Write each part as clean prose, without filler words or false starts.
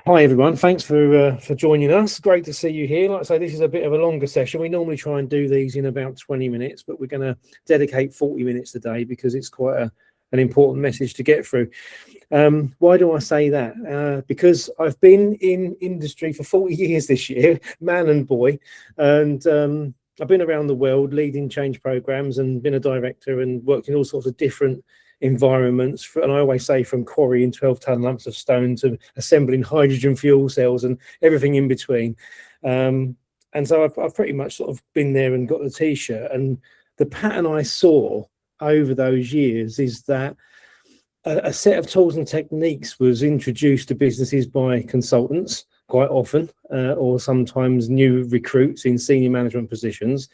Hi everyone, thanks for joining us. Great to see you here. Like I say, this is a bit of a longer session. We normally try and do these in about 20 minutes, but we're going to dedicate 40 minutes today because it's quite an important message to get through. Why do I say that? Because I've been in industry for 40 years this year, man and boy, and I've been around the world leading change programs and been a director and worked in all sorts of different environments, and I always say from quarrying 12-ton lumps of stone to assembling hydrogen fuel cells and everything in between. And so I've pretty much sort of been there and got the t-shirt. And the pattern I saw over those years is that a set of tools and techniques was introduced to businesses by consultants quite often, or sometimes new recruits in senior management positions.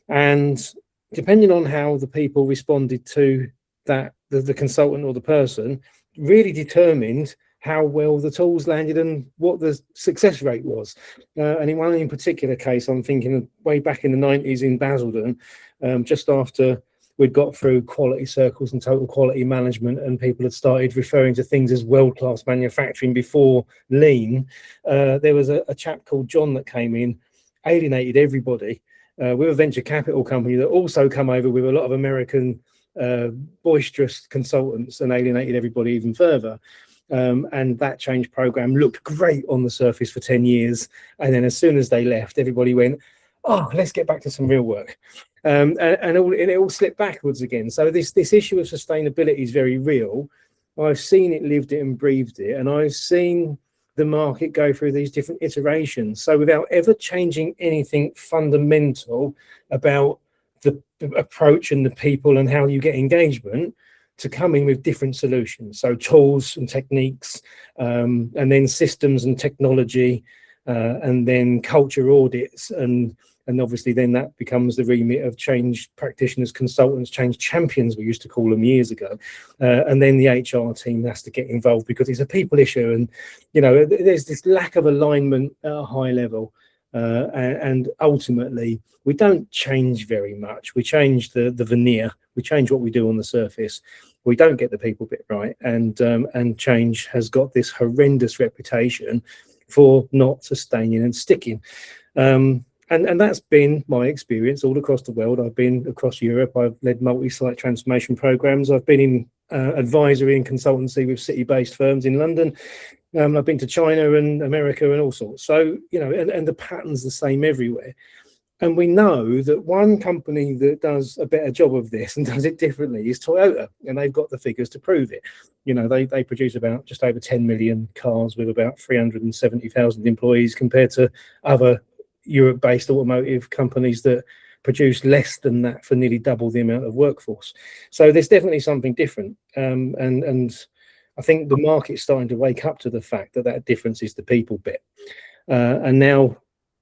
And depending on how the people responded to that, the consultant or the person really determined how well the tools landed and what the success rate was. And in one in particular case, I'm thinking of way back in the 90s in Basildon, just after we'd got through quality circles and total quality management, and people had started referring to things as world-class manufacturing before lean. There was a chap called John that came in, alienated everybody. We're a venture capital company that also come over with a lot of American boisterous consultants and alienated everybody even further. And that change program looked great on the surface for 10 years. And then as soon as they left, everybody went, oh, let's get back to some real work. And it all slipped backwards again. So this issue of sustainability is very real. I've seen it, lived it and breathed it. And I've seen the market go through these different iterations. So without ever changing anything fundamental about the approach and the people and how you get engagement, to come in with different solutions. So tools and techniques, and then systems and technology, and then culture audits, and obviously then that becomes the remit of change practitioners, consultants, change champions, we used to call them years ago. And then the HR team has to get involved because it's a people issue, and there's this lack of alignment at a high level. And ultimately, we don't change very much. We change the veneer. We change what we do on the surface. We don't get the people bit right, and change has got this horrendous reputation for not sustaining and sticking. And that's been my experience all across the world. I've been across Europe. I've led multi-site transformation programs. I've been in advisory and consultancy with city-based firms in London. I've been to China and America and all sorts. So, and the pattern's the same everywhere. And we know that one company that does a better job of this and does it differently is Toyota, and they've got the figures to prove it. They produce about just over 10 million cars with about 370,000 employees, compared to other Europe-based automotive companies that produce less than that for nearly double the amount of workforce. So there's definitely something different. And I think the market's starting to wake up to the fact that difference is the people bit. And now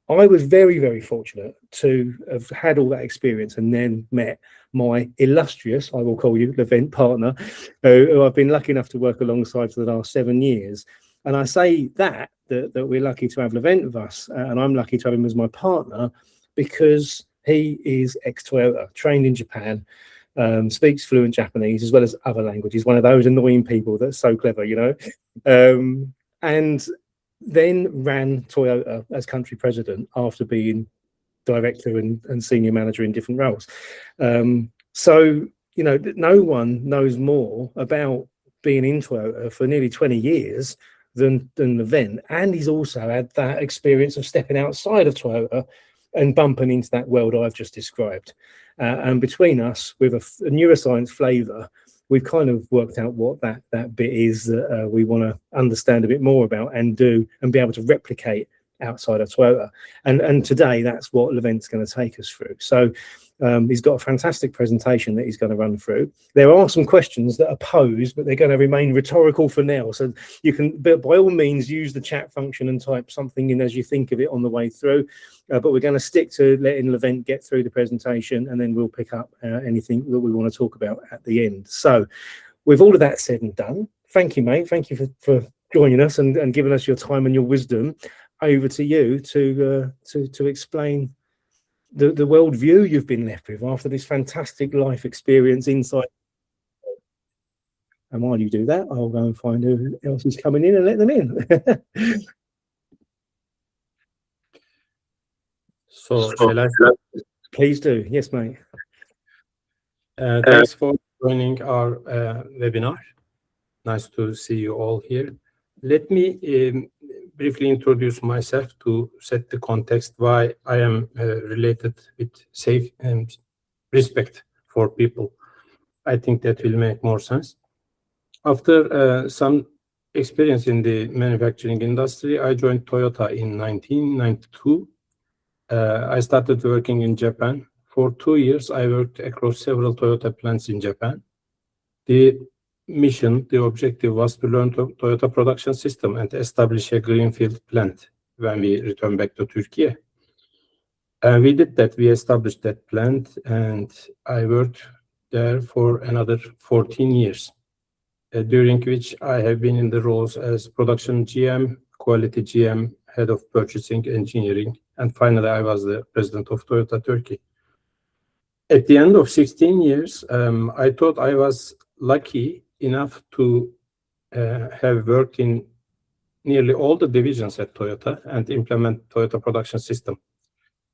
I was very, very fortunate to have had all that experience and then met my illustrious, I will call you, Levent partner, who I've been lucky enough to work alongside for the last 7 years. And I say that we're lucky to have Levent with us, and I'm lucky to have him as my partner because he is ex-Toyota, trained in Japan, speaks fluent Japanese as well as other languages, one of those annoying people that's so clever, and then ran Toyota as country president after being director and senior manager in different roles. So no one knows more about being in Toyota for nearly 20 years than Levent, and he's also had that experience of stepping outside of Toyota and bumping into that world I've just described. And between us, with a neuroscience flavour, we've kind of worked out what that bit is that we want to understand a bit more about and do and be able to replicate outside of Toyota. And today, that's what Levent's going to take us through. So he's got a fantastic presentation that he's going to run through. There are some questions that are posed, but they're going to remain rhetorical for now. So you can, by all means, use the chat function and type something in as you think of it on the way through. But we're going to stick to letting Levent get through the presentation, and then we'll pick up anything that we want to talk about at the end. So with all of that said and done, thank you, mate. Thank you for joining us and giving us your time and your wisdom. Over to you to explain the worldview you've been left with after this fantastic life experience inside. And while you do that, I'll go and find who else is coming in and let them in. So, shall I? Please do. Yes, mate. Thanks for joining our webinar. Nice to see you all here. Let me briefly introduce myself to set the context why I am related with safe and respect for people. I think that will make more sense. After some experience in the manufacturing industry, I joined Toyota in 1992. I started working in Japan. For 2 years, I worked across several Toyota plants in Japan. The mission, the objective was to learn Toyota production system and establish a greenfield plant when we returned back to Turkey. And we did that. We established that plant, and I worked there for another 14 years, during which I have been in the roles as production GM, quality GM, head of purchasing, engineering, and finally I was the president of Toyota Turkey. At the end of 16 years, I thought I was lucky enough to have worked in nearly all the divisions at Toyota and implement Toyota production system.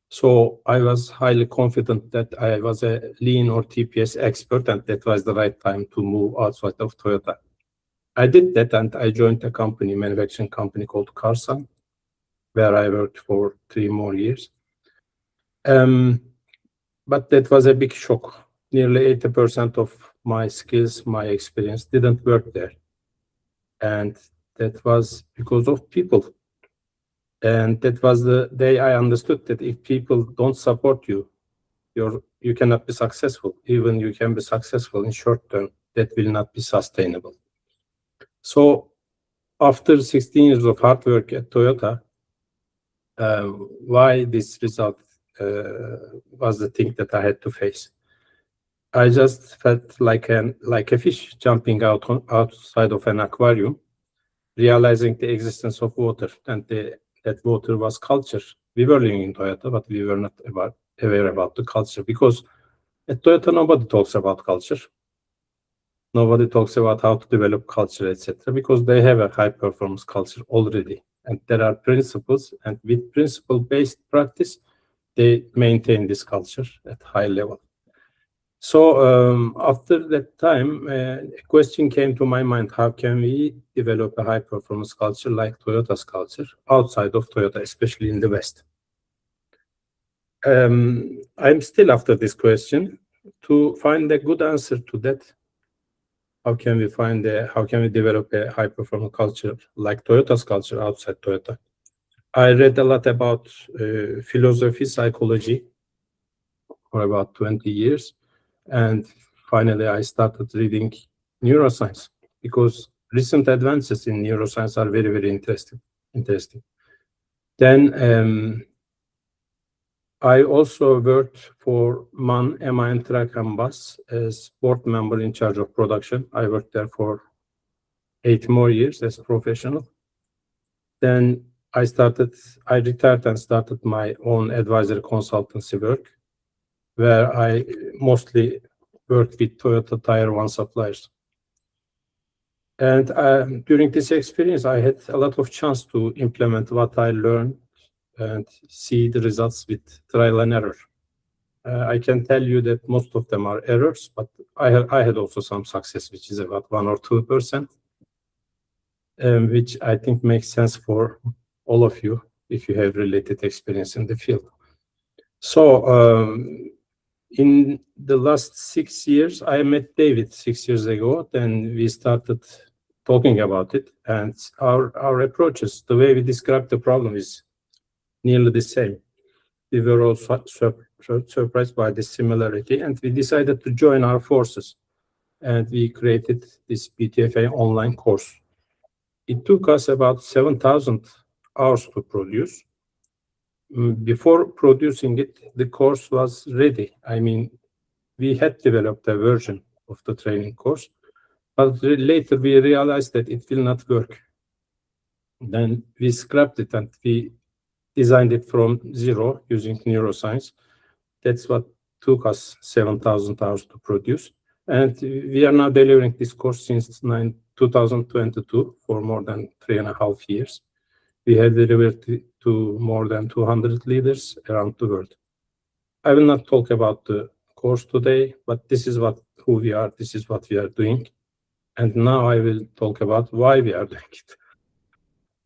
So I was highly confident that I was a lean or TPS expert, and that was the right time to move outside of Toyota. I did that, and I joined a company, manufacturing company called Kaizen, where I worked for 3 more years. But that was a big shock. Nearly 80% of my skills, my experience didn't work there. And that was because of people. And that was the day I understood that if people don't support you, you cannot be successful. Even you can be successful in short term, that will not be sustainable. So after 16 years of hard work at Toyota, why this result was the thing that I had to face. I just felt like a fish jumping outside of an aquarium, realizing the existence of water, and that water was culture. We were living in Toyota, but we were not aware about the culture, because at Toyota nobody talks about culture. Nobody talks about how to develop culture, etc., because they have a high-performance culture already, and there are principles, and with principle-based practice, they maintain this culture at high level. So after that time, a question came to my mind: how can we develop a high-performance culture like Toyota's culture outside of Toyota, especially in the West? I'm still after this question to find a good answer to that. How can we develop a high-performance culture like Toyota's culture outside Toyota? I read a lot about philosophy, psychology for about 20 years. And finally, I started reading neuroscience, because recent advances in neuroscience are very, very interesting. Then I also worked for MAN, Truck and Bus, as board member in charge of production. I worked there for 8 more years as professional. Then I retired and started my own advisory consultancy work, where I mostly worked with Toyota Tier 1 suppliers. And during this experience, I had a lot of chance to implement what I learned and see the results with trial and error. I can tell you that most of them are errors, but I had also some success, which is about 1 or 2%, which I think makes sense for all of you if you have related experience in the field. So in the last 6 years, I met David 6 years ago. Then we started talking about it, and our approaches, the way we describe the problem, is nearly the same. We were all surprised by the similarity, and we decided to join our forces, and we created this BTFA online course. It took us about 7,000 hours to produce. Before producing it, the course was ready. I mean, we had developed a version of the training course, but later we realized that it will not work. Then we scrapped it and we designed it from zero using neuroscience. That's what took us 7,000 hours to produce. And we are now delivering this course since 2022 for more than 3.5 years. We have delivered to more than 200 leaders around the world. I will not talk about the course today, but this is who we are, this is what we are doing. And now I will talk about why we are doing it.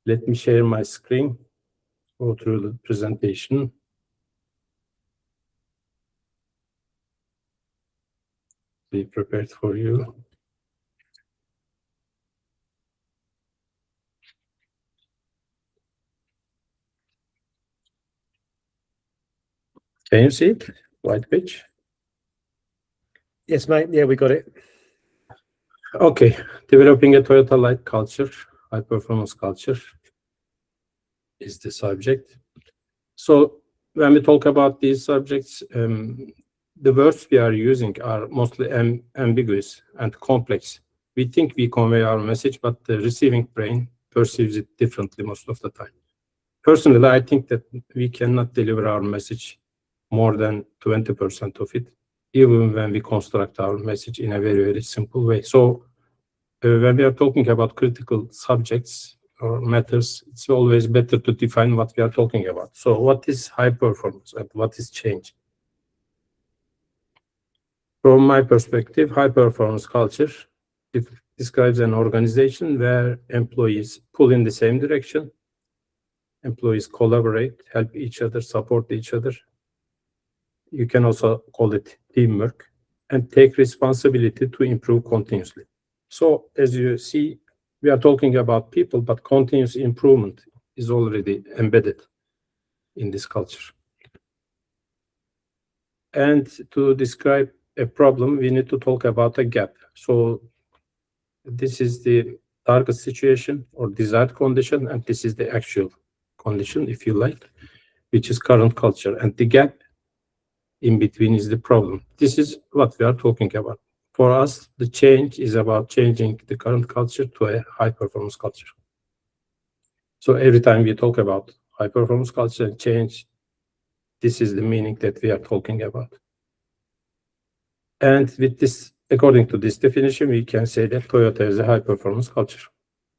Let me share my screen, go through the presentation. Be prepared for you. Can you see it? White page? Yes, mate. Yeah, we got it. Okay, developing a Toyota-like culture, high-performance culture is the subject. So when we talk about these subjects, the words we are using are mostly ambiguous and complex. We think we convey our message, but the receiving brain perceives it differently most of the time. Personally, I think that we cannot deliver our message more than 20% of it, even when we construct our message in a very, very simple way. So when we are talking about critical subjects or matters, it's always better to define what we are talking about. So what is high performance and what is change? From my perspective, high performance culture describes an organization where employees pull in the same direction, employees collaborate, help each other, support each other. You can also call it teamwork, and take responsibility to improve continuously. So as you see, we are talking about people, but continuous improvement is already embedded in this culture. And to describe a problem, we need to talk about a gap. So this is the target situation or desired condition, and this is the actual condition, if you like, which is current culture. And the gap in between is the problem. This is what we are talking about. For us, the change is about changing the current culture to a high-performance culture. So every time we talk about high-performance culture and change, this is the meaning that we are talking about. And with this, according to this definition, we can say that Toyota is a high-performance culture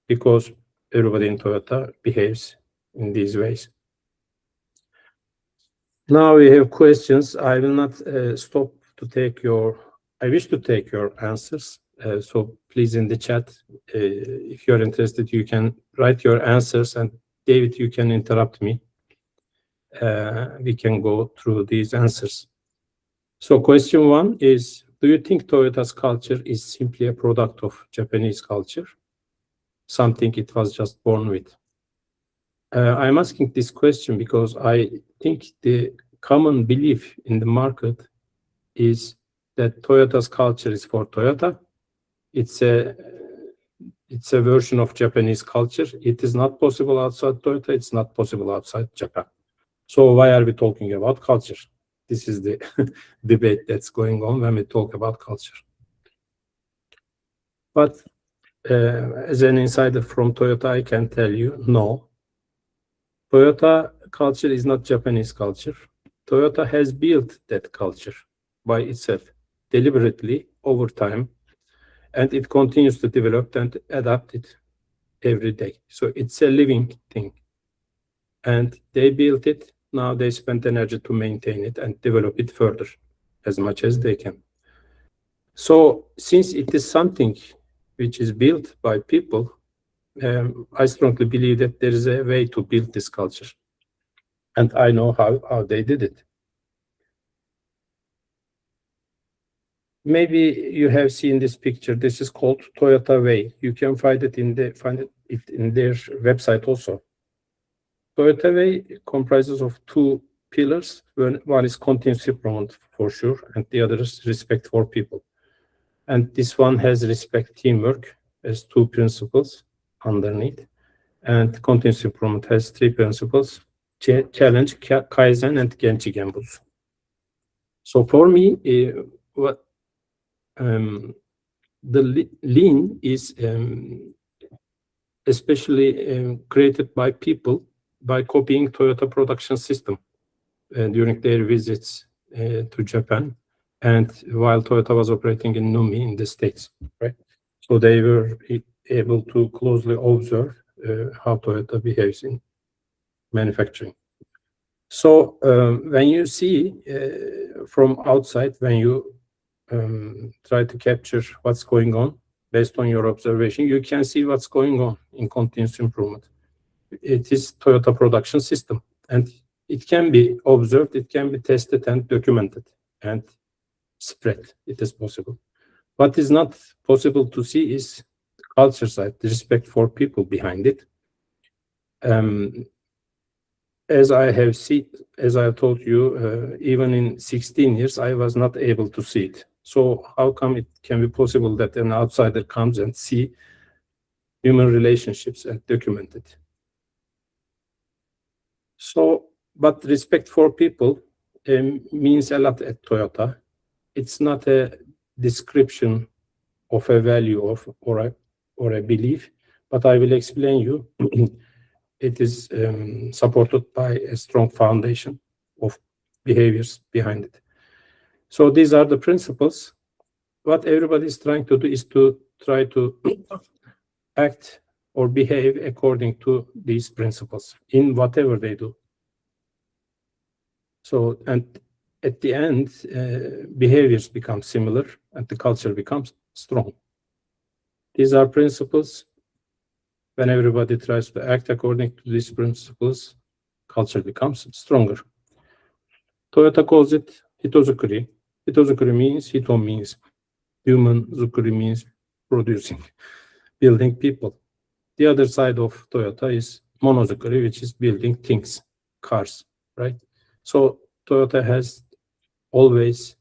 because everybody in Toyota behaves in these ways. Now we have questions. I will not stop to take I wish to take your answers. So please in the chat, if you're interested, you can write your answers, and David, you can interrupt me. We can go through these answers. So question 1 is, do you think Toyota's culture is simply a product of Japanese culture? Something it was just born with? I'm asking this question because I think the common belief in the market is that Toyota's culture is for Toyota. It's a version of Japanese culture. It is not possible outside Toyota. It's not possible outside Japan. So why are we talking about culture? This is the debate that's going on when we talk about culture. But as an insider from Toyota, I can tell you, no. Toyota culture is not Japanese culture. Toyota has built that culture by itself, deliberately, over time, and it continues to develop and adapt it every day. So it's a living thing. And they built it, now they spend energy to maintain it and develop it further as much as they can. So since it is something which is built by people, I strongly believe that there is a way to build this culture. And I know how they did it. Maybe you have seen this picture. This is called Toyota Way. You can find it in their website also. Toyota Way comprises of 2 pillars. One is continuous improvement for sure, and the other is respect for people. And this one has respect teamwork as 2 principles underneath. And continuous improvement has 3 principles: challenge, Kaizen, and Genchi Genbutsu. So for me, the lean is especially created by people by copying Toyota production system during their visits to Japan. and while Toyota was operating in Numi in the States, right? So they were able to closely observe how Toyota behaves in manufacturing. So when you see from outside, when you try to capture what's going on based on your observation, you can see what's going on in continuous improvement. It is Toyota production system, and it can be observed, it can be tested and documented and spread. It is possible. What is not possible to see is the culture side, the respect for people behind it. As I have told you, even in 16 years, I was not able to see it. So how come it can be possible that an outsider comes and see human relationships and document it? So, but respect for people means a lot at Toyota. It's not a description of a value or a belief, but I will explain you. It is supported by a strong foundation of behaviors behind it. So these are the principles. What everybody is trying to do is to try to act or behave according to these principles in whatever they do. So, and at the end, behaviors become similar and the culture becomes strong. These are principles. When everybody tries to act according to these principles, culture becomes stronger. Toyota calls it hitozukuri. Hitozukuri means, hito means human, zukuri means producing, building people. The other side of Toyota is monozukuri, which is building things, cars, right? So Toyota has always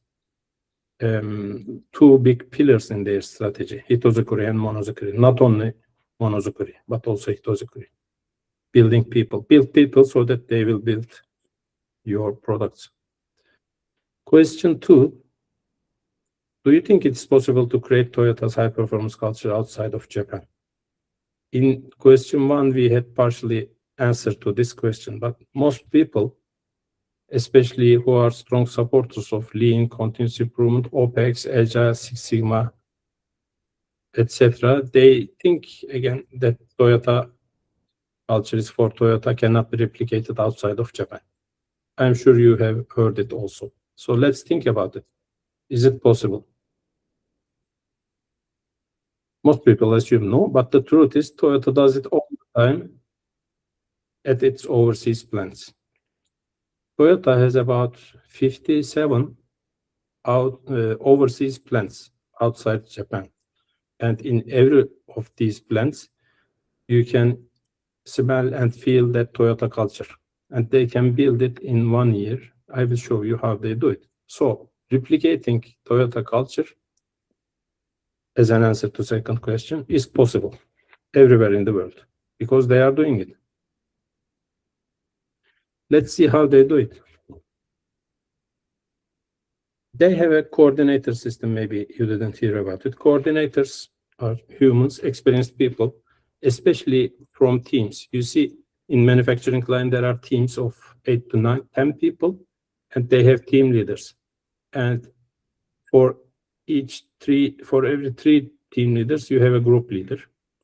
two big pillars in their strategy, hitozukuri and monozukuri. Not only monozukuri, but also hitozukuri. Building people. Build people so that they will build your products. Question 2. Do you think it's possible to create Toyota's high-performance culture outside of Japan? In question 1, we had partially answered to this question, but most people, especially who are strong supporters of lean, continuous improvement, OPEX, Agile, Six Sigma, etc., they think again that Toyota culture is for Toyota, cannot be replicated outside of Japan. I'm sure you have heard it also. So let's think about it. Is it possible? Most people assume no, but the truth is Toyota does it all the time at its overseas plants. Toyota has about 57 overseas plants outside Japan. And in every of these plants, you can smell and feel that Toyota culture. And they can build it in 1 year. I will show you how they do it. So replicating Toyota culture, as an answer to second question, is possible everywhere in the world because they are doing it. Let's see how they do it. They have a coordinator system. Maybe you didn't hear about it. Coordinators are humans, experienced people, especially from teams. You see, in manufacturing line, there are teams of 8 to 9, 10 people, and they have team leaders. And for every 3 team leaders, you have a group leader.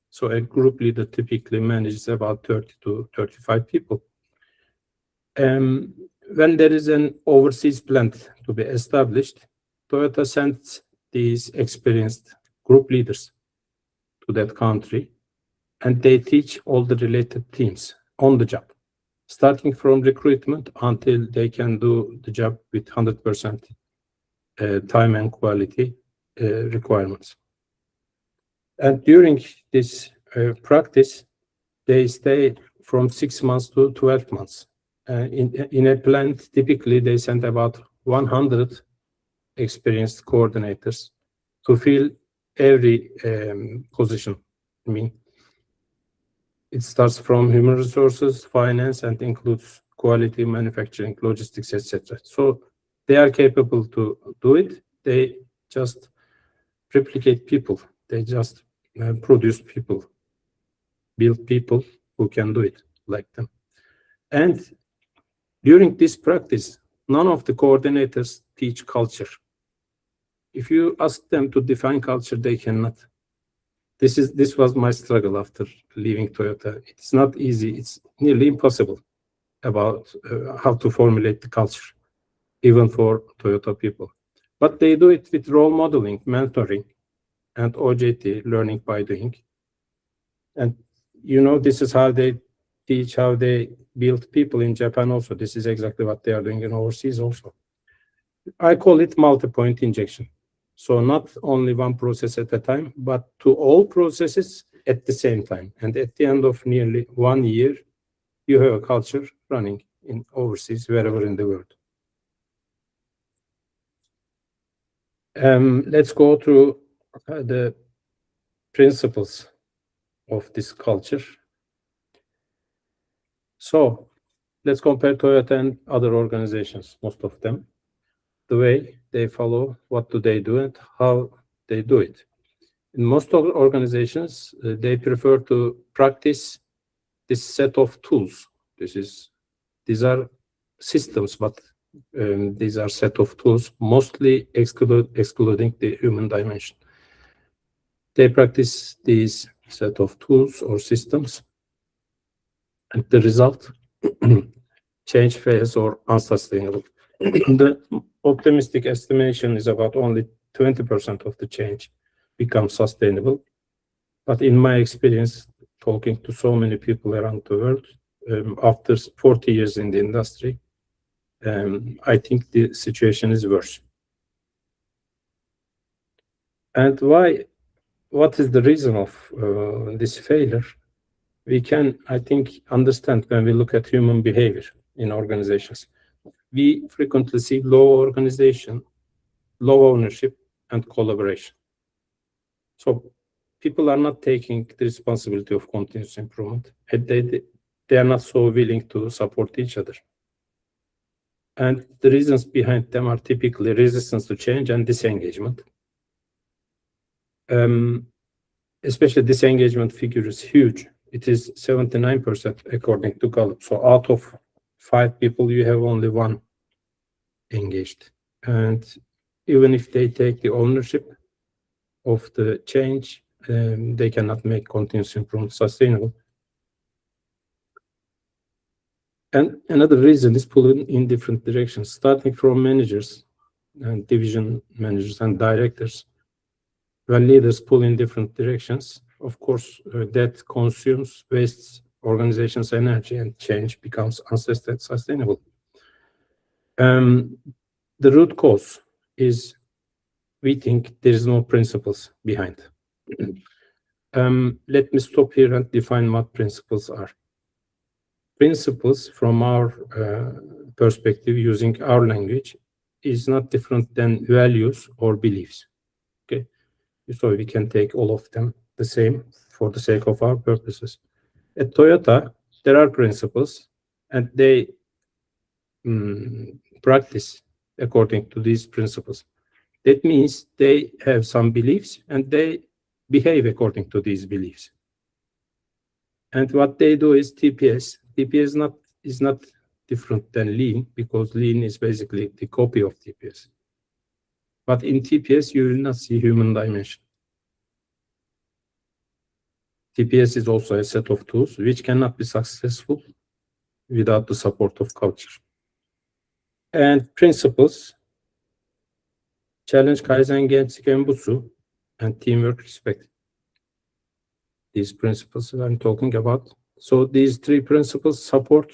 So a group leader typically manages about 30 to 35 people. When there is an overseas plant to be established, Toyota sends these experienced group leaders to that country, and they teach all the related teams on the job, starting from recruitment until they can do the job with 100% time and quality requirements. And during this practice, they stay from 6 months to 12 months. In a plant, typically they send about 100 experienced coordinators to fill every position. I mean, it starts from human resources, finance, and includes quality, manufacturing, logistics, etc. So they are capable to do it. They just replicate people. They just produce people, build people who can do it like them. And during this practice, none of the coordinators teach culture. If you ask them to define culture, they cannot. This was my struggle after leaving Toyota. It's not easy. It's nearly impossible about how to formulate the culture, even for Toyota people. But they do it with role modeling, mentoring, and OJT, learning by doing. And this is how they teach, how they build people in Japan also. This is exactly what they are doing in overseas also. I call it multi-point injection. So not only one process at a time, but to all processes at the same time. And at the end of nearly 1 year, you have a culture running in overseas, wherever in the world. Let's go through the principles of this culture. So let's compare Toyota and other organizations, most of them. The way they follow, what do they do, and how they do it. In most of organizations, they prefer to practice this set of tools. These are systems, but these are set of tools, mostly excluding the human dimension. They practice these set of tools or systems, and the result, change phase or unsustainable. The optimistic estimation is about only 20% of the change becomes sustainable. But in my experience, talking to so many people around the world, after 40 years in the industry, I think the situation is worse. And what is the reason of this failure? We can, I think, understand when we look at human behavior in organizations. We frequently see low organization, low ownership, and collaboration. So people are not taking the responsibility of continuous improvement. They are not so willing to support each other. And the reasons behind them are typically resistance to change and disengagement. Especially disengagement figure is huge. It is 79% according to Gallup. So out of 5 people, you have only 1 engaged. And even if they take the ownership of the change, they cannot make continuous improvement sustainable. And another reason is pulling in different directions, starting from managers and division managers and directors. When leaders pull in different directions, of course, that consumes, wastes organization's energy, and change becomes unsustainable. The root cause is we think there is no principles behind. Let me stop here and define what principles are. Principles, from our perspective, using our language, is not different than values or beliefs. Okay, so we can take all of them the same for the sake of our purposes. At Toyota, there are principles, and they practice according to these principles. That means they have some beliefs and they behave according to these beliefs. And what they do is TPS. TPS is not different than Lean, because Lean is basically the copy of TPS. But in TPS, you will not see human dimension. TPS is also a set of tools which cannot be successful without the support of culture. And principles: challenge, Kaizen, Genbutsu, and teamwork, respect. These principles I'm talking about. So these 3 principles support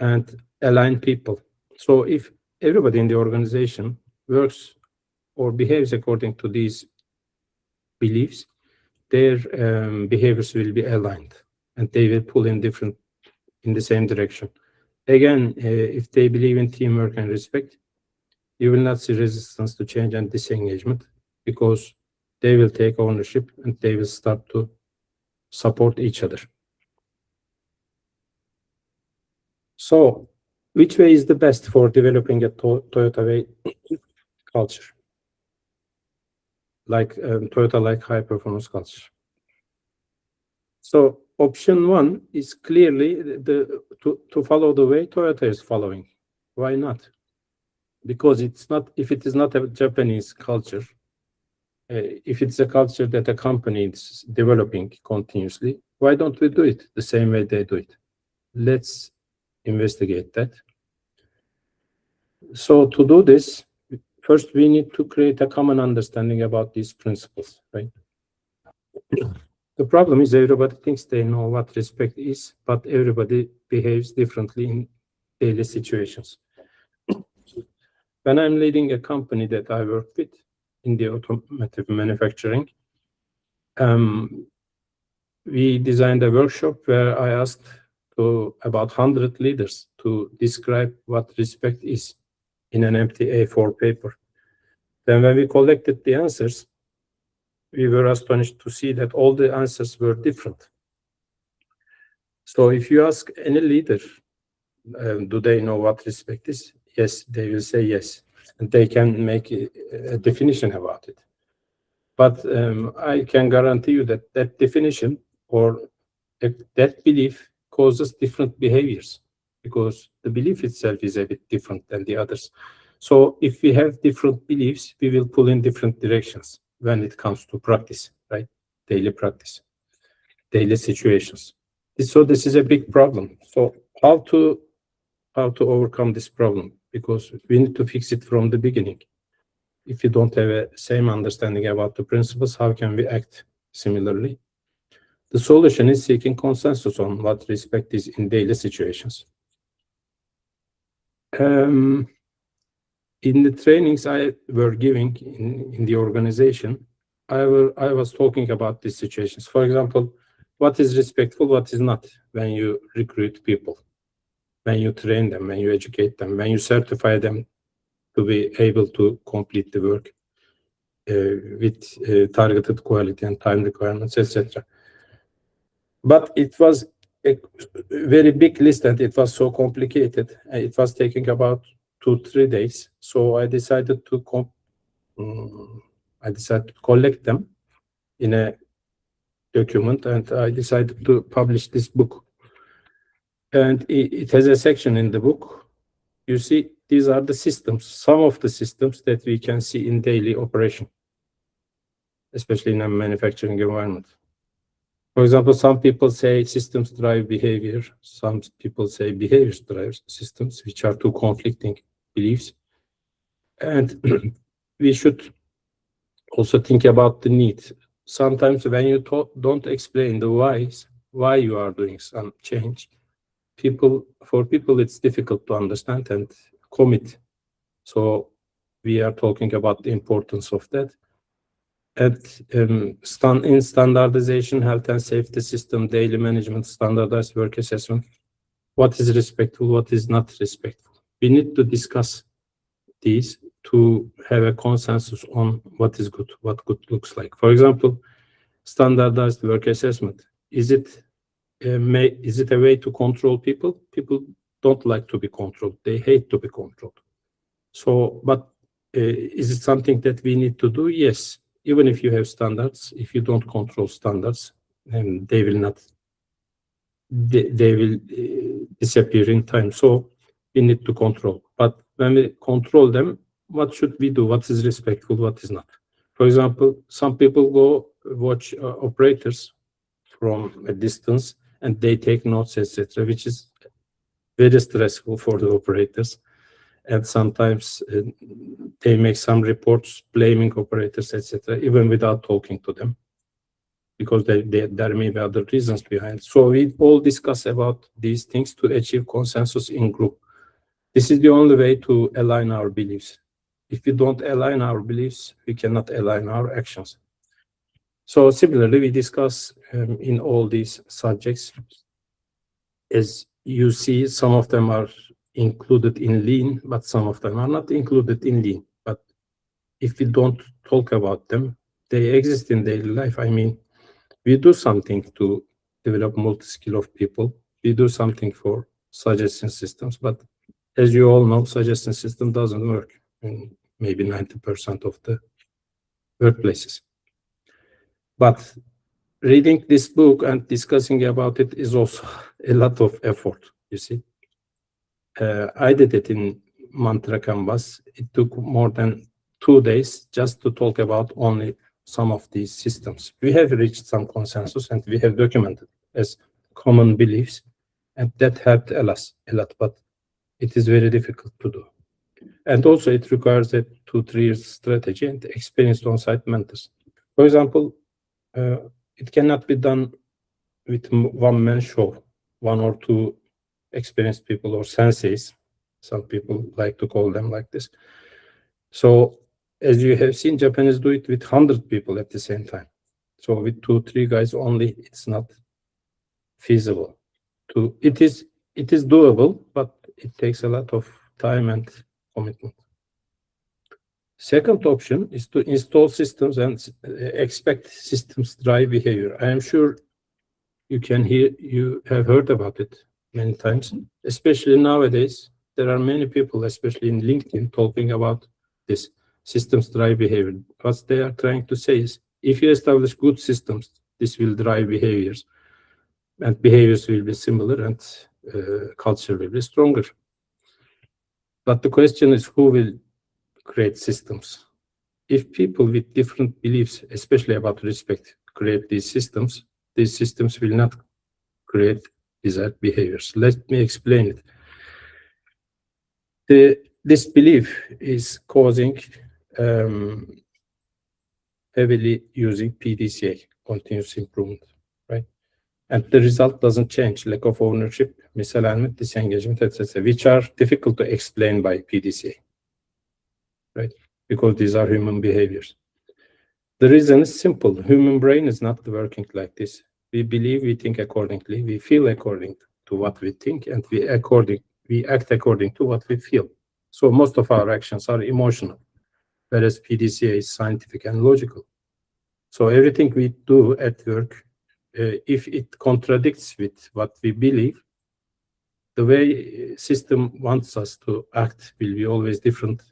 and align people. So if everybody in the organization works or behaves according to these beliefs, their behaviors will be aligned, and they will pull in the same direction. Again, if they believe in teamwork and respect, you will not see resistance to change and disengagement, because they will take ownership and they will start to support each other. So, which way is the best for developing a Toyota way culture? Like Toyota, like high performance culture. So option 1 is clearly to follow the way Toyota is following. Why not? because it's not, if it is not a Japanese culture, if it's a culture that a company is developing continuously, why don't we do it the same way they do it? Let's investigate that. So to do this, first we need to create a common understanding about these principles, right? The problem is everybody thinks they know what respect is, but everybody behaves differently in daily situations. When I'm leading a company that I work with in the automotive manufacturing, we designed a workshop where I asked about 100 leaders to describe what respect is in an empty A4 paper. Then when we collected the answers, we were astonished to see that all the answers were different. So if you ask any leader, do they know what respect is? Yes, they will say yes. And they can make a definition about it. But I can guarantee you that that definition or that belief causes different behaviors, because the belief itself is a bit different than the others. So if we have different beliefs, we will pull in different directions when it comes to practice, right? Daily practice, daily situations. So this is a big problem. So how to overcome this problem? Because we need to fix it from the beginning. If you don't have a same understanding about the principles, how can we act similarly? The solution is seeking consensus on what respect is in daily situations. In the trainings I were giving in the organization, I was talking about these situations. For example, what is respectful, what is not when you recruit people, when you train them, when you educate them, when you certify them to be able to complete the work with targeted quality and time requirements, etc. But it was a very big list and it was so complicated. It was taking about 2-3 days. So I decided to collect them in a document, and I decided to publish this book. And it has a section in the book. You see, these are the systems, some of the systems that we can see in daily operation, especially in a manufacturing environment. For example, some people say systems drive behavior. Some people say behaviors drive systems, which are two conflicting beliefs. And we should also think about the need. Sometimes when you don't explain the why you are doing some change, for people it's difficult to understand and commit. So we are talking about the importance of that. In standardization, health and safety system, daily management, standardized work assessment, what is respectful, what is not respectful? We need to discuss these to have a consensus on what is good, what good looks like. For example, standardized work assessment. Is it a way to control people? People don't like to be controlled. They hate to be controlled. So, but is it something that we need to do? Yes. Even if you have standards, if you don't control standards, then they will disappear in time. So we need to control. But when we control them, what should we do? What is respectful? What is not? For example, some people go watch operators from a distance and they take notes, etc., which is very stressful for the operators. And sometimes they make some reports blaming operators, etc., even without talking to them, because there may be other reasons behind. So we all discuss about these things to achieve consensus in group. This is the only way to align our beliefs. If we don't align our beliefs, we cannot align our actions. So similarly, we discuss in all these subjects. As you see, some of them are included in lean, but some of them are not included in lean. But if we don't talk about them, they exist in daily life. I mean, we do something to develop multi-skill of people. We do something for suggestion systems, but as you all know, suggestion system doesn't work in maybe 90% of the workplaces. But reading this book and discussing about it is also a lot of effort, you see. I did it in mantra canvas. It took more than 2 days just to talk about only some of these systems. We have reached some consensus and we have documented as common beliefs, and that helped a lot, but it is very difficult to do. And also it requires a 2-3 years strategy and experienced on-site mentors. For example, it cannot be done with one-man show, 1 or 2 experienced people or senseis. Some people like to call them like this. So as you have seen, Japanese do it with 100 people at the same time. So with 2-3 guys only, it's not feasible. It is doable, but it takes a lot of time and commitment. Second option is to install systems and expect systems drive behavior. I am sure you have heard about it many times, especially nowadays. There are many people, especially in LinkedIn, talking about this systems drive behavior. What they are trying to say is, if you establish good systems, this will drive behaviors, and behaviors will be similar, and culture will be stronger. But the question is, who will create systems? If people with different beliefs, especially about respect, create these systems will not create desired behaviors. Let me explain it. This belief is causing heavily using PDCA, continuous improvement, right? And the result doesn't change: lack of ownership, misalignment, disengagement, etc., which are difficult to explain by PDCA, right? Because these are human behaviors. The reason is simple: human brain is not working like this. We believe, we think accordingly, we feel according to what we think, and we act according to what we feel. So most of our actions are emotional, whereas PDCA is scientific and logical. So everything we do at work, if it contradicts with what we believe, the way system wants us to act will be always different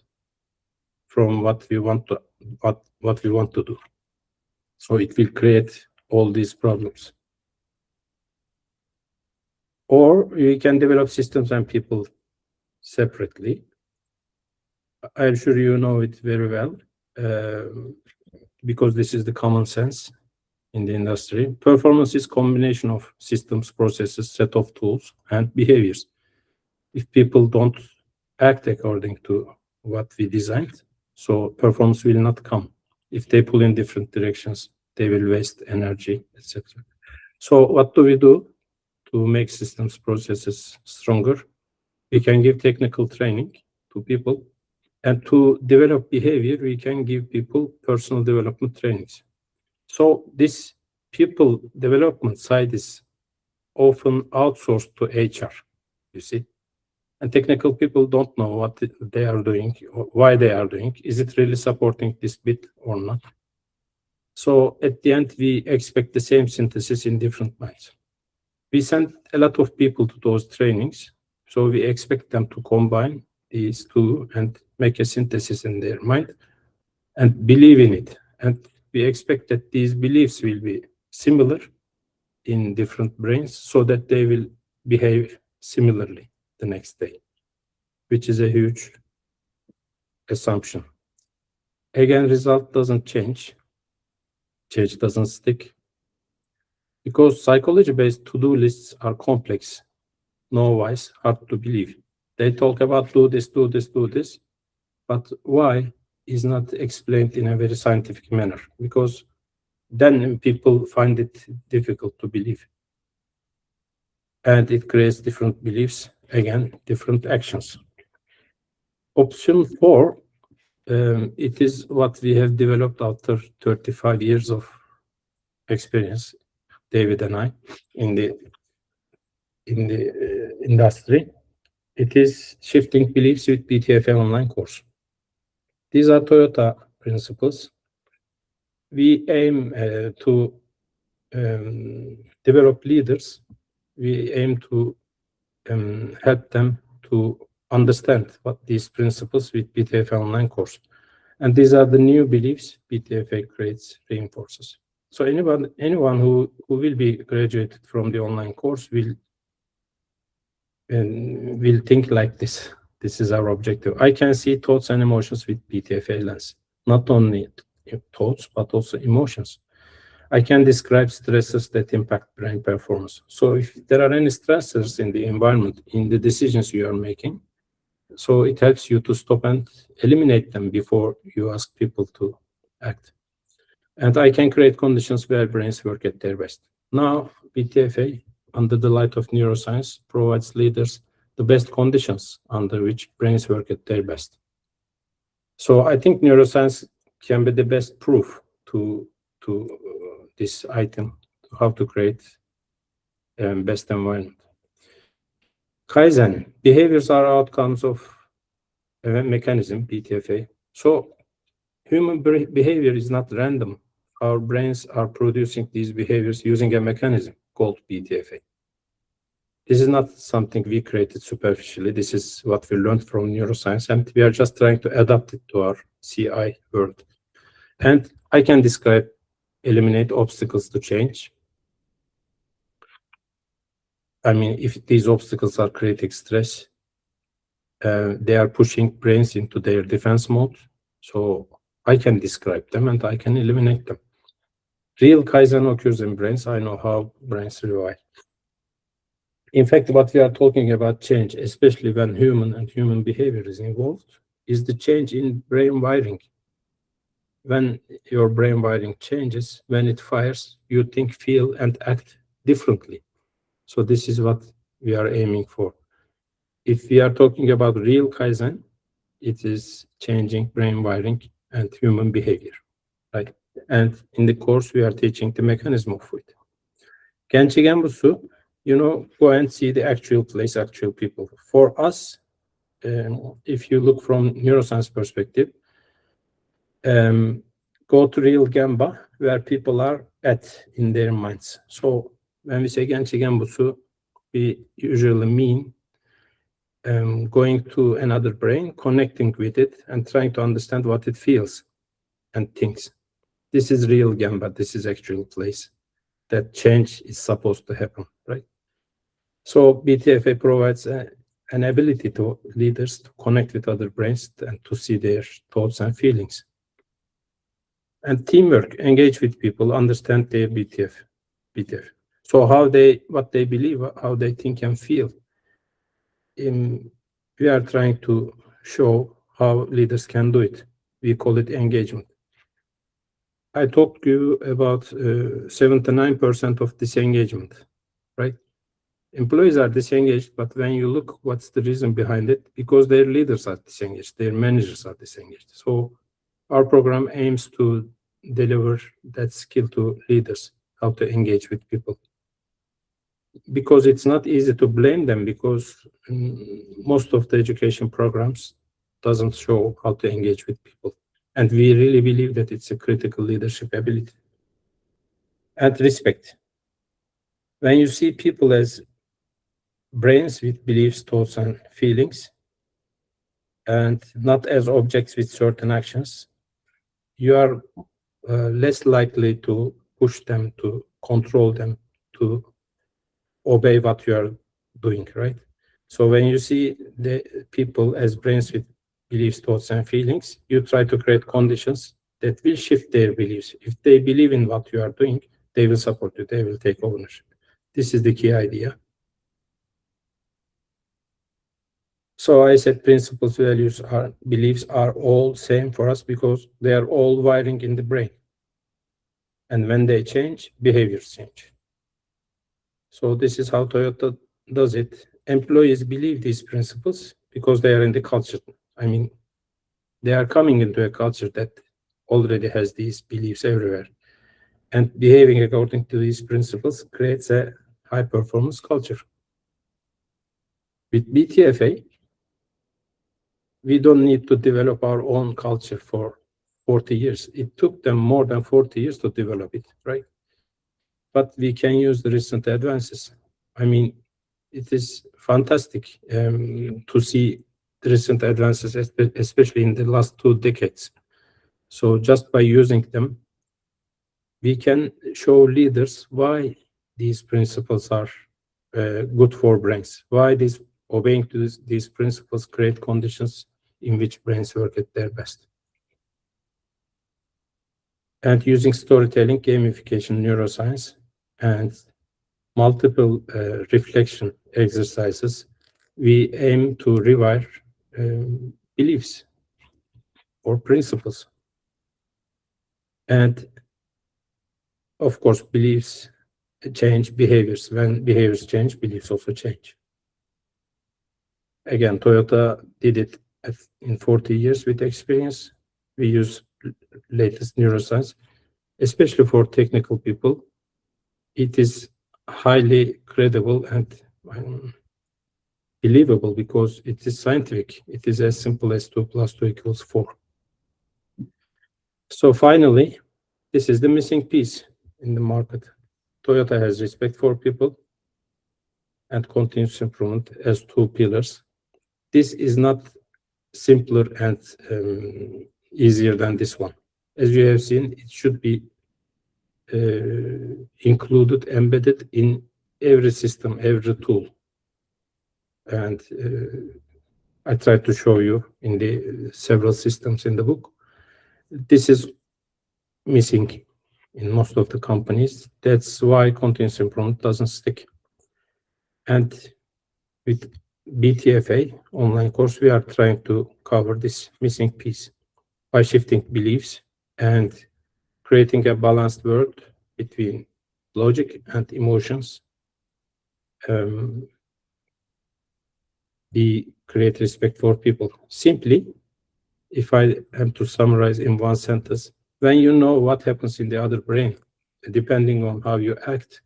from what we want to do. So it will create all these problems. Or we can develop systems and people separately. I'm sure you know it very well, because this is the common sense in the industry. Performance is combination of systems, processes, set of tools, and behaviors. If people don't act according to what we designed, so performance will not come. If they pull in different directions, they will waste energy, etc. So what do we do to make systems, processes stronger? We can give technical training to people, and to develop behavior, we can give people personal development trainings. So this people development side is often outsourced to HR, you see. And technical people don't know what they are doing, or why they are doing. Is it really supporting this bit or not? So at the end, we expect the same synthesis in different minds. We send a lot of people to those trainings, so we expect them to combine these two and make a synthesis in their mind and believe in it. And we expect that these beliefs will be similar in different brains, so that they will behave similarly the next day, which is a huge assumption. Again, result doesn't change. Change doesn't stick. Because psychology-based to-do lists are complex, no-wise, hard to believe. They talk about do this, do this, do this, but why is not explained in a very scientific manner, because then people find it difficult to believe. And it creates different beliefs, again, different actions. Option 4, it is what we have developed after 35 years of experience, David and I, in the industry. It is shifting beliefs with BTFA online course. These are Toyota principles. We aim to develop leaders. We aim to help them to understand what these principles with BTFA online course. And these are the new beliefs BTFA creates, reinforces. So anyone who will be graduated from the online course will think like this. This is our objective. I can see thoughts and emotions with BTFA lens, not only thoughts, but also emotions. I can describe stresses that impact brain performance. So if there are any stressors in the environment, in the decisions you are making, so it helps you to stop and eliminate them before you ask people to act. And I can create conditions where brains work at their best. Now, BTFA, under the light of neuroscience, provides leaders the best conditions under which brains work at their best. So I think neuroscience can be the best proof to this item, how to create best environment. Kaizen, behaviors are outcomes of a mechanism, BTFA. So human behavior is not random. Our brains are producing these behaviors using a mechanism called BTFA. This is not something we created superficially. This is what we learned from neuroscience, and we are just trying to adapt it to our CI world. And I can describe, eliminate obstacles to change. I mean, if these obstacles are creating stress, they are pushing brains into their defense mode. So I can describe them and I can eliminate them. Real Kaizen occurs in brains. I know how brains rewire. In fact, what we are talking about change, especially when human and human behavior is involved, is the change in brain wiring. When your brain wiring changes, when it fires, you think, feel, and act differently. So this is what we are aiming for. If we are talking about real Kaizen, it is changing brain wiring and human behavior, right? And in the course, we are teaching the mechanism of it. Genchi Genbutsu, go and see the actual place, actual people. For us, if you look from neuroscience perspective, go to real Gemba, where people are at in their minds. So when we say Genchi Genbutsu, we usually mean going to another brain, connecting with it, and trying to understand what it feels and thinks. This is real Gemba. This is actual place that change is supposed to happen, right? So BTFA provides an ability to leaders to connect with other brains and to see their thoughts and feelings. And teamwork, engage with people, understand their BTF. So what they believe, how they think and feel. We are trying to show how leaders can do it. We call it engagement. I talked to you about 79% of disengagement, right? Employees are disengaged, but when you look what's the reason behind it, because their leaders are disengaged, their managers are disengaged. So our program aims to deliver that skill to leaders, how to engage with people. Because it's not easy to blame them, because most of the education programs doesn't show how to engage with people. And we really believe that it's a critical leadership ability. And respect. When you see people as brains with beliefs, thoughts, and feelings, and not as objects with certain actions, you are less likely to push them, to control them, to obey what you are doing, right? So when you see the people as brains with beliefs, thoughts, and feelings, you try to create conditions that will shift their beliefs. If they believe in what you are doing, they will support you, they will take ownership. This is the key idea. So I said principles, values, beliefs are all same for us because they are all wiring in the brain. And when they change, behaviors change. So this is how Toyota does it. Employees believe these principles because they are in the culture. I mean, they are coming into a culture that already has these beliefs everywhere. And behaving according to these principles creates a high-performance culture. With BTFA, we don't need to develop our own culture for 40 years. It took them more than 40 years to develop it, right? But we can use the recent advances. I mean, it is fantastic to see the recent advances, especially in the last 2 decades. So just by using them, we can show leaders why these principles are good for brains, why these Obeying to these principles create conditions in which brains work at their best. And using storytelling, gamification, neuroscience, and multiple reflection exercises, we aim to rewire beliefs or principles. And of course, beliefs change behaviors. When behaviors change, beliefs also change. Again, Toyota did it in 40 years with experience. We use latest neuroscience, especially for technical people. It is highly credible and believable because it is scientific. It is as simple as 2 + 2 = 4. So finally, this is the missing piece in the market. Toyota has respect for people and continuous improvement as 2 pillars. This is not simpler and easier than this one. As you have seen, it should be included, embedded in every system, every tool. And I tried to show you in the several systems in the book. This is missing in most of the companies. That's why continuous improvement doesn't stick. And with BTFA online course, we are trying to cover this missing piece by shifting beliefs and creating a balanced world between logic and emotions. We create respect for people. Simply, if I am to summarize in one sentence, when you know what happens in the other brain, depending on how you act,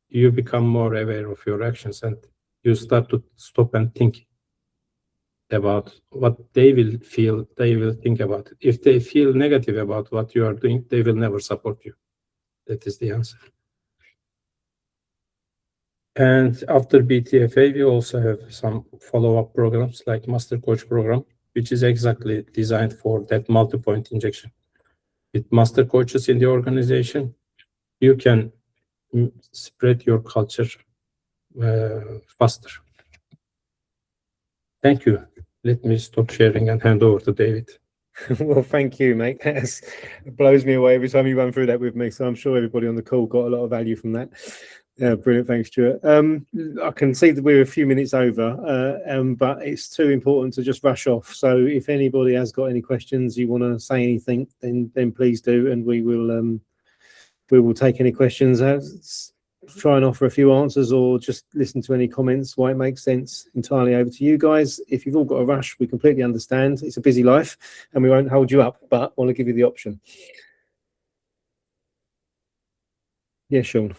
you become more aware of your actions and you start to stop and think about what they will feel, they will think about it. If they feel negative about what you are doing, they will never support you. That is the answer. And after BTFA, we also have some follow-up programs like Master Coach program, which is exactly designed for that multi-point injection. With Master Coaches in the organization, you can spread your culture faster. Thank you. Let me stop sharing and hand over to David. Well, thank you, mate. It blows me away every time you run through that with me. So I'm sure everybody on the call got a lot of value from that. Brilliant. Thanks, Stuart. I can see that we're a few minutes over, but it's too important to just rush off. So if anybody has got any questions, you want to say anything, then please do, and we will take any questions. Try and offer a few answers or just listen to any comments why it makes sense. Entirely over to you guys. If you've all got a rush, we completely understand. It's a busy life and we won't hold you up, but I want to give you the option. Yeah, Sean.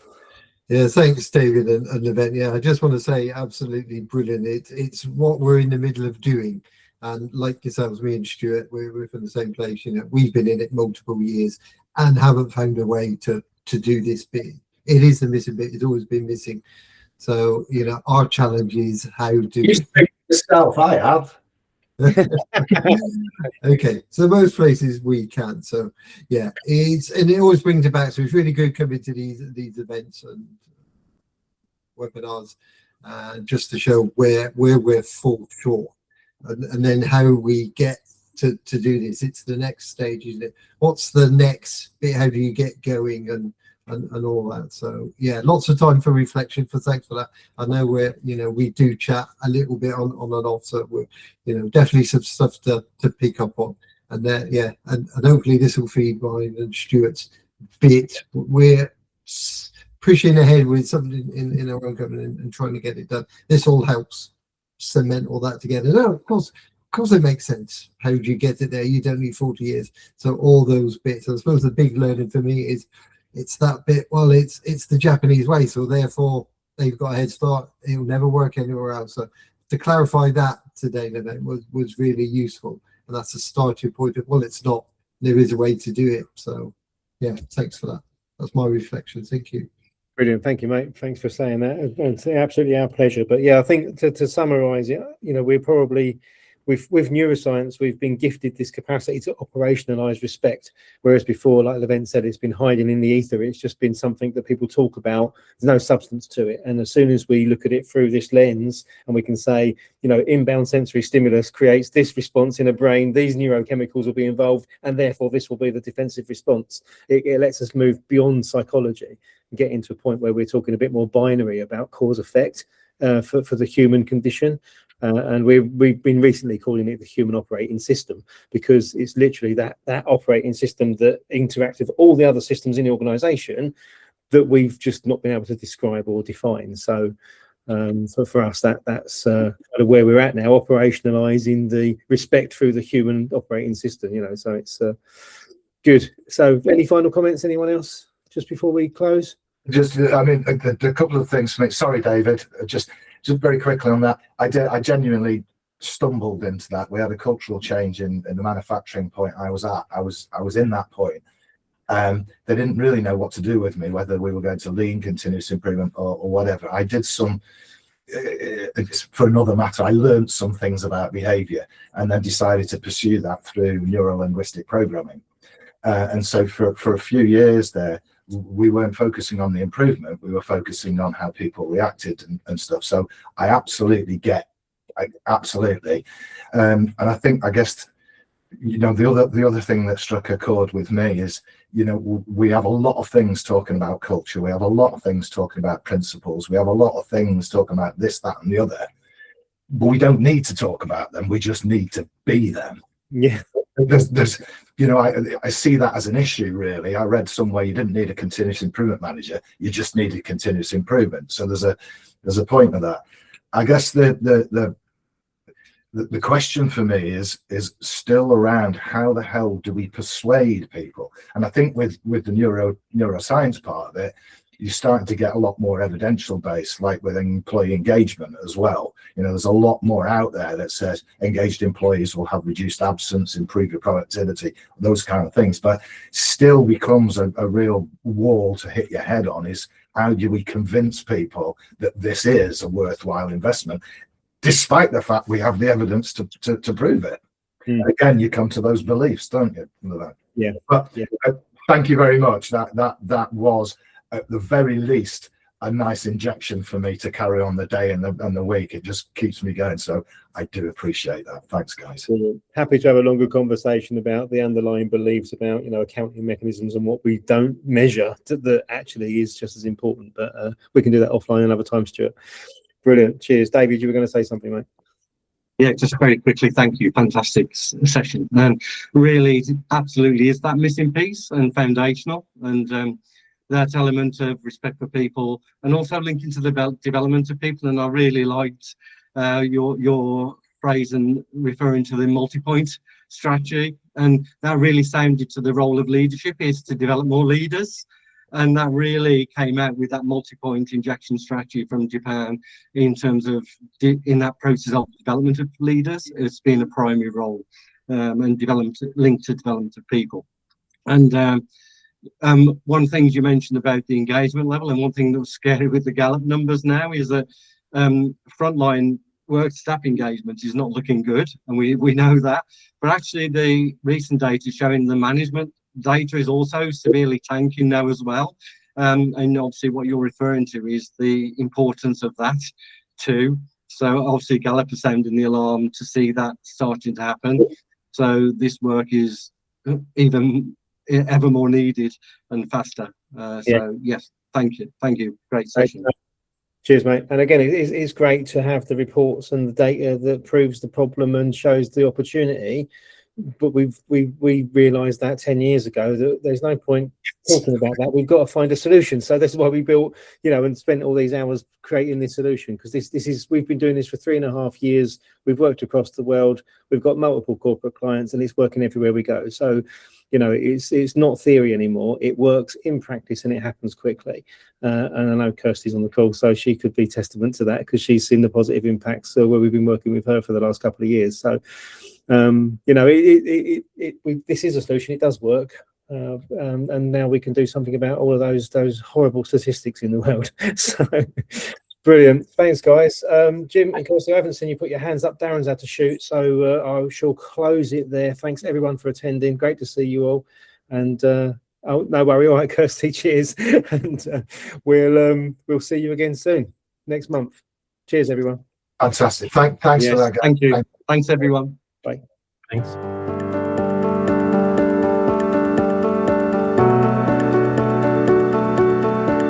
Yeah, thanks, David and Levent. Yeah, I just want to say absolutely brilliant. It's what we're in the middle of doing. And like yourselves, me and Stuart, we're from the same place. You know, we've been in it multiple years and haven't found a way to do this bit. It is the missing bit. It's always been missing. So, you know, our challenge is how do you speak for yourself, I have. Okay, so most places we can. So yeah, it always brings it back. So it's really good coming to these events and webinars, just to show where we're fall short, and then how we get to do this. It's the next stage, isn't it? What's the next bit? How do you get going and all that? So yeah, lots of time for reflection. Thanks for that. I know we do chat a little bit on and off, so we're definitely some stuff to pick up on, and then yeah, and hopefully this will feed mine and Stuart's bit. We're pushing ahead with something in our own company and trying to get it done. This all helps cement all that together. No, of course it makes sense. How do you get it there? You don't need 40 years. So all those bits. I suppose the big learning for me is it's that bit. Well, it's the Japanese way, so therefore they've got a head start. It'll never work anywhere else. So to clarify that today, was really useful, and that's a starting point of, well, it's not. There is a way to do it. So yeah, thanks for that. That's my reflection. Thank you. Brilliant. Thank you, mate. Thanks for saying that. It's absolutely our pleasure. But yeah, I think to summarize it, we're probably with neuroscience, we've been gifted this capacity to operationalize respect, whereas before, like Levent said, it's been hiding in the ether. It's just been something that people talk about. There's no substance to it. And as soon as we look at it through this lens, and we can say, you know, inbound sensory stimulus creates this response in a brain, these neurochemicals will be involved, and therefore this will be the defensive response. It lets us move beyond psychology and get into a point where we're talking a bit more binary about cause effect for the human condition. And we've been recently calling it the human operating system, because it's literally that operating system that interacts with all the other systems in the organization that we've just not been able to describe or define. So for us, that's kind of where we're at now, operationalizing the respect through the human operating system, you know. So it's good. So any final comments, anyone else, just before we close? Just, I mean, a couple of things for me. Sorry, David, just very quickly on that. I genuinely stumbled into that. We had a cultural change in the manufacturing point I was at. I was in that point. They didn't really know what to do with me, whether we were going to lean, continuous improvement, or whatever. I did some, for another matter, I learned some things about behavior, and then decided to pursue that through neuro-linguistic programming. And so for a few years there, we weren't focusing on the improvement, we were focusing on how people reacted and stuff. So I absolutely get, absolutely. And I guess, you know, the other thing that struck a chord with me is, you know, we have a lot of things talking about culture, we have a lot of things talking about principles, we have a lot of things talking about this, that, and the other, but we don't need to talk about them, we just need to be them. Yeah. There's you know, I see that as an issue, really. I read somewhere you didn't need a continuous improvement manager, you just needed continuous improvement. So there's a point of that. I guess the question for me is still around how the hell do we persuade people? And I think with the neuroscience part of it, you're starting to get a lot more evidential based, like with employee engagement as well. You know, there's a lot more out there that says engaged employees will have reduced absence, improve your productivity, those kind of things. But still becomes a real wall to hit your head on, is how do we convince people that this is a worthwhile investment, despite the fact we have the evidence to prove it. Again, you come to those beliefs, don't you? Yeah. But thank you very much. That was, at the very least, a nice injection for me to carry on the day and the week. It just keeps me going. So I do appreciate that. Thanks, guys. Brilliant. Happy to have a longer conversation about the underlying beliefs about, you know, accounting mechanisms and what we don't measure that actually is just as important. But we can do that offline another time, Stuart. Brilliant. Cheers. David, you were going to say something, mate? Yeah, just very quickly, thank you. Fantastic session. And really, it absolutely is that missing piece and foundational. And that element of respect for people, and also linking to the development of people. And I really liked your phrase and referring to the multi-point strategy, and that really sounded to the role of leadership is to develop more leaders. And that really came out with that multi-point injection strategy from Japan in terms of in that process of development of leaders. It's been a primary role and development linked to development of people. And one thing you mentioned about the engagement level, and one thing that was scary with the Gallup numbers now is that frontline work staff engagement is not looking good, and we know that. But actually, the recent data showing the management data is also severely tanking now as well. And obviously, what you're referring to is the importance of that too. So obviously, Gallup is sounding the alarm to see that starting to happen. So this work is even ever more needed and faster. So yes, thank you, great session. Cheers, mate. And again, it's great to have the reports and the data that proves the problem and shows the opportunity, but we realized that 10 years ago that there's no point talking about that. We've got to find a solution. So this is why we built, you know, and spent all these hours creating this solution, because this is, we've been doing this for 3.5 years. We've worked across the world. We've got multiple corporate clients, and it's working everywhere we go. So, you know, it's not theory anymore. It works in practice, and it happens quickly. And I know Kirsty's on the call, so she could be testament to that, because she's seen the positive impacts where we've been working with her for the last couple of years. So, you know, this is a solution. It does work. And now we can do something about all of those horrible statistics in the world. So Brilliant. Thanks, guys. Jim and Kirsty, I haven't seen you put your hands up. Darren's had to shoot, so I shall close it there. Thanks everyone for attending. Great to see you all. And oh, no worry. All right, Kirsty, cheers. And we'll see you again soon next month. Cheers, everyone. Fantastic. Thanks Yes, for that, guys. thank you. Thanks, everyone. Bye. Thanks.